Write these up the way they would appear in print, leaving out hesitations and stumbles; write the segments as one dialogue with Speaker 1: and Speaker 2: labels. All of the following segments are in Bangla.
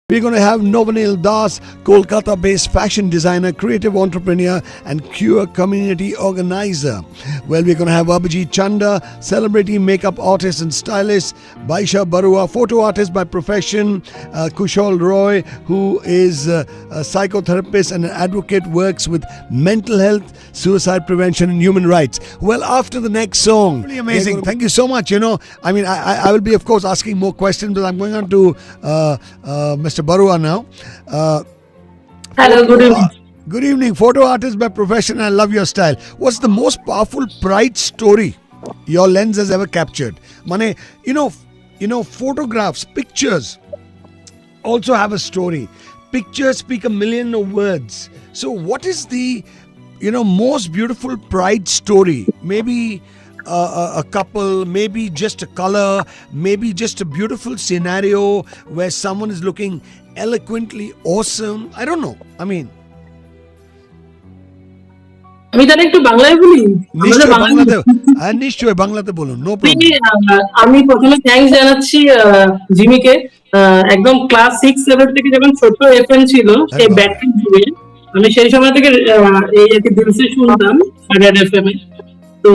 Speaker 1: We're going to have Novanil Das, Kolkata-based fashion designer, creative entrepreneur, and queer community organizer. Well, we're going to have Abhijit Chanda, celebrity makeup artist and stylist, Baisha Barua, photo artist by profession, Kushal Roy, who is a psychotherapist and an advocate, works with mental health, suicide prevention, and human rights. Well, after the next song, really amazing. Thank you so much. I will be, of course, asking more questions, but I'm going on to Mr. Barua now.
Speaker 2: Hello, good evening.
Speaker 1: Good evening. Photo artist by profession. I love your style. What's the most powerful pride story your lens has ever captured? Mane, photographs, pictures also have a story. Pictures speak a million of words. So what is the, most beautiful pride story? Maybe a couple, maybe just a color, maybe just a beautiful scenario where someone is looking eloquently awesome. I don't know.
Speaker 2: আমি তাহলে একটু বাংলায় বলি।
Speaker 1: নিশ্চয় বাংলাতে বলুন, নো প্রবলেম।
Speaker 2: আমি প্রথমে থ্যাঙ্কস জানাচ্ছি জিমিকে। একদম ক্লাস 6-7 থেকে যখন ছোট এফএম ছিল সেই ব্যাটারি দিয়ে আমি সেই সময় থেকে এই একটি দিলসে শুনতাম রেড এফএম এ। তো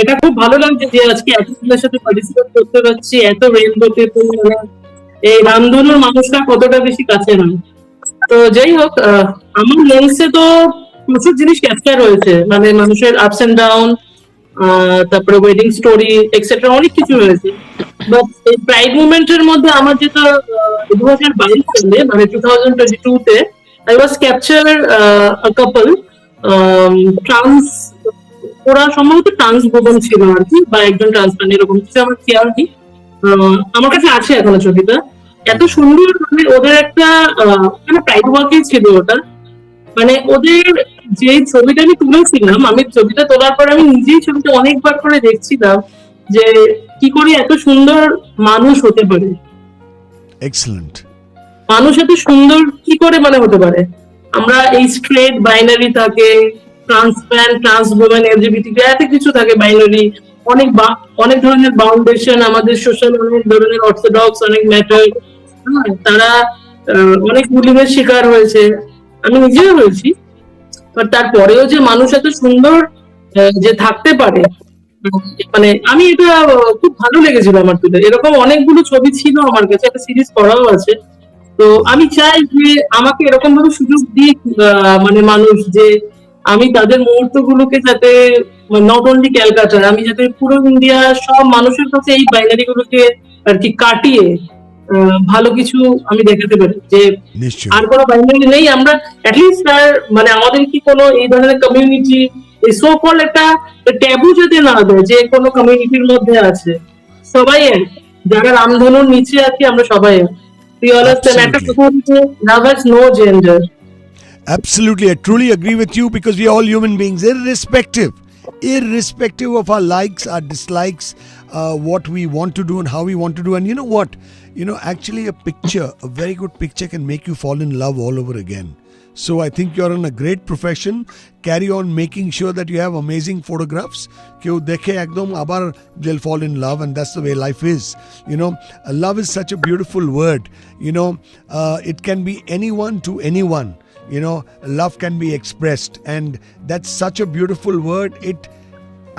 Speaker 2: এটা খুব ভালো লাগছে যে আজকে এতগুলোর সাথে পার্টিসিপেট করতে পারছি, এত রেইনবোতে। এই রামধনুর মানুষটা কতটা বেশি কাছে নয়। তো যাই হোক, আমার লেন্সে তো প্রচুর জিনিস ক্যাপচার হয়েছে, মানে মানুষের আপস এন্ড ডাউন, তারপরে ওয়েডিং স্টোরি এক্সেট্রা, অনেক কিছু হয়েছে। বাট এই প্রাইড মুভমেন্টের মধ্যে আমার যেটা 2022 সালে মানে 2022 তে I was capture a couple trans, ওরা সম্ভবত ট্রান্স বোন ছিল আর কি, বা একজন ট্রান্সম্যান, এরকম কিছু আমার খেয়াল নেই। আমার কাছে আছে এখনো ছবিটা, এত সুন্দর। মানে ওদের একটা প্রাইড ওয়ার্কই ছিল ওটা। মানে ওদের যে ছবিটা আমি তুলেছিলাম, আমি ছবিটা তোলার পর আমি নিজেই ছবিটা অনেকবার করে দেখছিলাম যে কি করে এত সুন্দর মানুষ হতে পারে।
Speaker 1: এক্সেলেন্ট।
Speaker 2: মানুষ এত সুন্দর কি করে মানে হতে পারে? আমরা এই স্ট্রেট বাইনারি থাকে, ট্রান্সম্যান, ট্রান্স ওমেন, এলজিবিটি, এত কিছু থাকে বাইনারি, অনেক ধরনের বাউন্ডেশন আমাদের সোশ্যাল, অনেক ধরনের অর্থোডক্স, অনেক ম্যাটার। তারা অনেক বুলিংয়ের শিকার হয়েছে, আমি নিজেও হয়েছি। বাট তারপরেও যে মানুষ এত সুন্দর যে থাকতে পারে, মানে আমি এটা খুব ভালো লেগেছিল আমার তুলে। এরকম অনেকগুলো ছবি ছিল আমার কাছে, একটা সিরিজ করাও আছে। তো আমি চাই যে আমাকে এরকম ভাবে সুযোগ দিক মানে মানুষ, যে আমি তাদের মুহূর্তগুলোকে যাতে নট অনলি ক্যালকাটা, আমি যাতে পুরো ইন্ডিয়া সব মানুষের কাছে এই বাইনারি গুলোকে আর কি কাটিয়ে ভালো কিছু আমি দেখাতে পারি, যে আর কোনো বাইনারি নেই। আমরা অ্যাটলিস্ট মানে আমাদের কি কোনো এই ধরনের কমিউনিটি, এই সো কল একটা ট্যাবু যাতে না দেয় যে কোনো কমিউনিটির মধ্যে আছে, সবাই যারা রামধনুর নিচে আছি আমরা সবাই। Love has no gender.
Speaker 1: Absolutely, I truly agree with you, because we are all human beings, irrespective of our likes, our dislikes, what we want to do and how we want to do. And you know what? Actually a very good picture can make you fall in love all over again. So I think you're in a great profession. Carry on making sure that you have amazing photographs. Keu dekhe ekdom abar they'll fall in love, and that's the way life is. Love is such a beautiful word. It can be anyone to anyone. Love can be expressed, and that's such a beautiful word.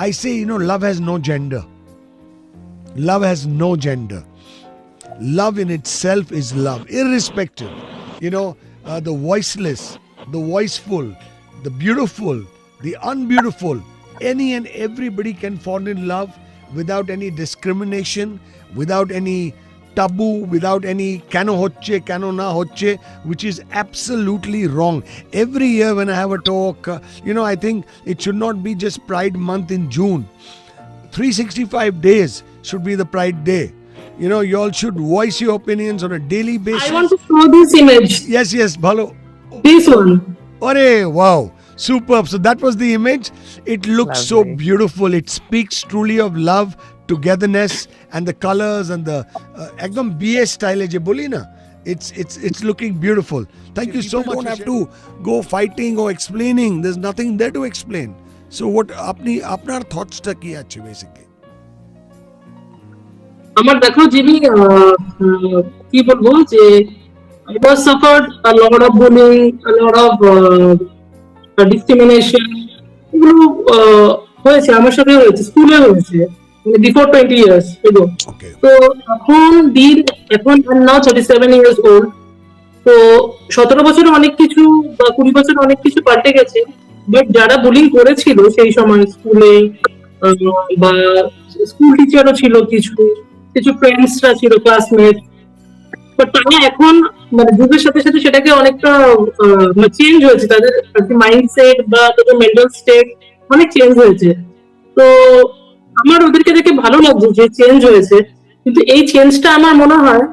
Speaker 1: I say, love has no gender. Love has no gender. Love in itself is love, irrespective. The voiceless, the voiceful, the beautiful, the unbeautiful, any and everybody can fall in love without any discrimination, without any taboo, without any kano hocche, kano na hocche, which is absolutely wrong. Every year when I have a talk, I think it should not be just Pride Month in June. 365 days should be the Pride Day. You all should voice your opinions on a daily basis.
Speaker 2: I want to show this image.
Speaker 1: Yes, bhalo.
Speaker 2: This one.
Speaker 1: Arey, wow. Superb. So that was the image. It looks so beautiful. It speaks truly of love, togetherness, and the colors and the ekdam BA style je boli na. It's looking beautiful. Thank you so much. You don't have to go fighting or explaining. There's nothing there to explain. So what apnar thoughts ta ki ache basically?
Speaker 2: আমার দেখো জিমি, কি বলবো, যে I was suffered a lot of bullying, a lot of discrimination. এগুলো হয়েছে, আমার সাথে হয়েছে, স্কুলে হয়েছে, বিফোর 20 years ago.
Speaker 1: Okay.
Speaker 2: তো এখন নাও 37 years old. তো 17 বছরে অনেক কিছু বা 20 বছরে অনেক কিছু পাল্টে গেছে, বাট যারা বুলিং করেছিল সেই সময় স্কুলে বা স্কুল টিচারও ছিল, কিছু কিছু ফ্রেন্ডসরা ছিল, ক্লাসমেট, বাট তারা এখন মানে যুগের সাথে সাথে সেটাকে অনেকটা চেঞ্জ হয়েছে, তাদের মাইন্ডসেট বা তাদের মেন্টাল স্টেট অনেক চেঞ্জ হয়েছে। তো আমার ওদেরকে দেখে ভালো লাগছে যে চেঞ্জ হয়েছে, কিন্তু এই চেঞ্জটা আমার মনে হয়,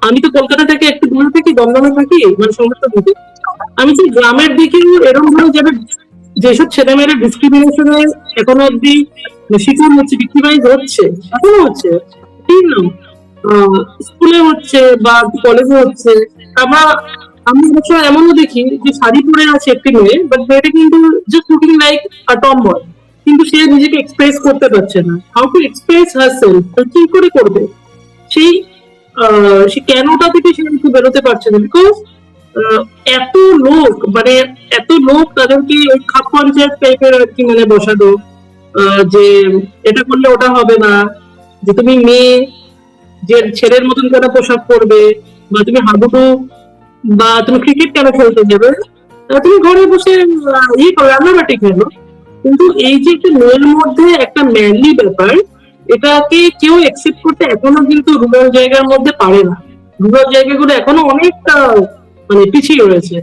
Speaker 2: আমি তো কলকাতা থেকে একটু দূরে থাকি, দমদমে থাকি, মানে সমস্ত দিকে, আমি তো গ্রামের দিকেও এরকম ভাবে যাবে যেসব ছেলেমেয়েরা ডিসক্রিমিনেশনে এখনো অব্দি শিকার হচ্ছে, ভিক্টিমাইজ হচ্ছে, এখনো হচ্ছে, ঠিক না, স্কুলে হচ্ছে বা কলেজে হচ্ছে। আমি অবশ্য এমনও দেখি যে শাড়ি পরে আছে একটি মেয়ে, বাট মেয়েটা কিন্তু just looking like a tomboy, কিন্তু সে নিজেকে এক্সপ্রেস করতে পারছে না। হাউ টু এক্সপ্রেস হারসেলফ, কি করে করবে সেই সে কেনটা থেকে সে একটু বেরোতে পারছে না, বিকজ এত লোক তাদেরকে খাপ পঞ্চায়েত টাইপের আর কি মানে বসালো, যে এটা করলে ওটা হবে না, যে তুমি মেয়ে, যে ছেলের মতন কেন পোশাক পরবে, বা তুমি হাবুডু, বা তুমি ক্রিকেট কেন খেলতে যাবে, তুমি ঘরে বসে করো, রান্নাবাটি খেলো। কিন্তু এই যে একটা মেয়ের মধ্যে একটা ম্যানলি ব্যাপার, এটাকে কেউ একসেপ্ট করতে এখনো কিন্তু রুরাল জায়গার মধ্যে পারে না। রুরাল জায়গাগুলো এখনো অনেকটা মানে পিছিয়ে রয়েছে।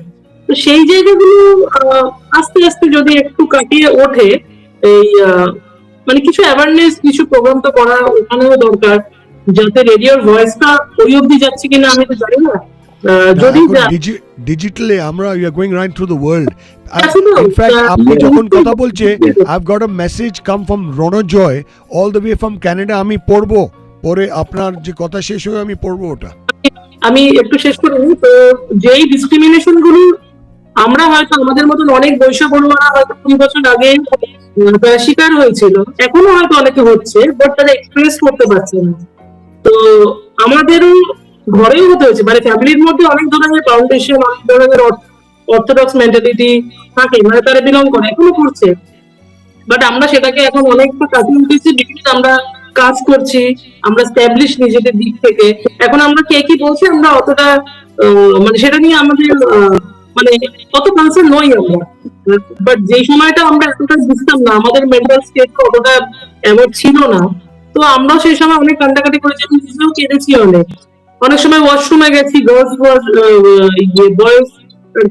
Speaker 2: তো সেই জায়গাগুলো আস্তে আস্তে যদি একটু কাটিয়ে ওঠে, এই মানে কিছু অ্যাওয়ারনেস, কিছু প্রোগ্রাম তো করা ওখানেও দরকার, যাতে রেডিওর ভয়েসটা ওই অব্দি যাচ্ছে কিনা আমি তো জানি না। যদি
Speaker 1: ডিজিটালি আমরা you are going right through the world.
Speaker 2: Absolutely.
Speaker 1: In fact আপনি যখন কথা বলছে, I have got a message come from Ranjoy all the way from Canada. আমি পড়বো, পরে আপনার যে কথা শেষ হয়ে আমি পড়বো ওটা।
Speaker 2: আমি একটু শেষ করে নিই। তো যেই ডিসক্রিমিনেশন গুলো আমরা হয়তো আমাদের মতন অনেক বৈশ্য বড়ুয়ারা হয়তো 20 বছর আগে শিকার হয়েছিল, এখনো হয়তো অনেকে হচ্ছে, বাট তারা এক্সপ্রেস করতে পারছে না। তো আমাদেরও ঘরেও হতে হচ্ছে, মানে ফ্যামিলির মধ্যে অনেক ধরনের ফাউন্ডেশন, অনেক ধরনের অর্থোডক্স মেন্টালিটি থাকে, মানে তারা বিলং করে, এখনো করছে, বাট আমরা সেটাকে এখন অনেকটা কাটিয়ে উঠেছি, বিকজ আমরা কাজ করছি, আমরা স্ট্যাবলিশ নিজেদের দিক থেকে। এখন আমরা কে কি বলছি আমরা অতটা মানে সেটা নিয়ে আমাদের মানে অত কনসার্ন নই আমরা, বাট যে সময়টা আমরা এতটা বুঝতাম না, আমাদের মেন্টাল স্টেট অতটা এমন ছিল না, তো আমরাও সেই সময় অনেক কান্দাকাটি করেছি, আমি নিজেও কেঁদেছি অনেক সময় ওয়াশরুমে গেছি, বয়েজ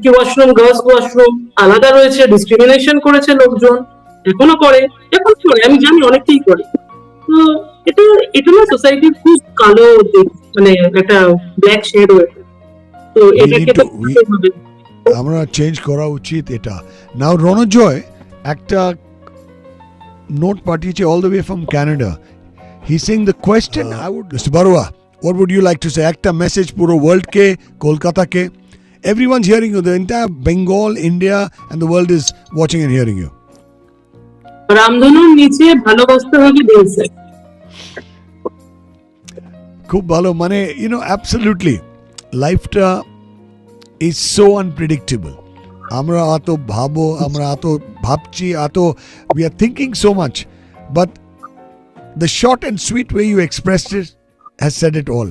Speaker 2: কি ওয়াশরুম, গার্লস ওয়াশরুম আলাদা রয়েছে, ডিসক্রিমিনেশন করেছে লোকজন, এখনো করে, আমি জানি অনেকটাই করে। তো এটা না সোসাইটির খুব কালো দিক, মানে একটা ব্ল্যাক শেড হয়ে, তো এটাকে তো
Speaker 1: আমরা চেঞ্জ করা উচিত এটা। নাও রণজয় একটা নোট পাঠিয়েছে all the way from Canada. He sing the question I would borrow what would you like to say? একটা মেসেজ পুরো ওয়ার্ল্ড কে, কলকাতা কে, everyone's hearing you, the entire Bengal, India and the world is watching and hearing you.
Speaker 2: রামধনুর নিচে ভালোবাসতে হবে দিলসে।
Speaker 1: খুব ভালো, মানে ইউ নো অ্যাবসলিউটলি লাইফটা ইজ সো আনপ্রেডিক্টেবল। আমরা এত ভাবো, আমরা এত ভাবছি, এত we are thinking so much, but the short and sweet way you expressed it has said it all.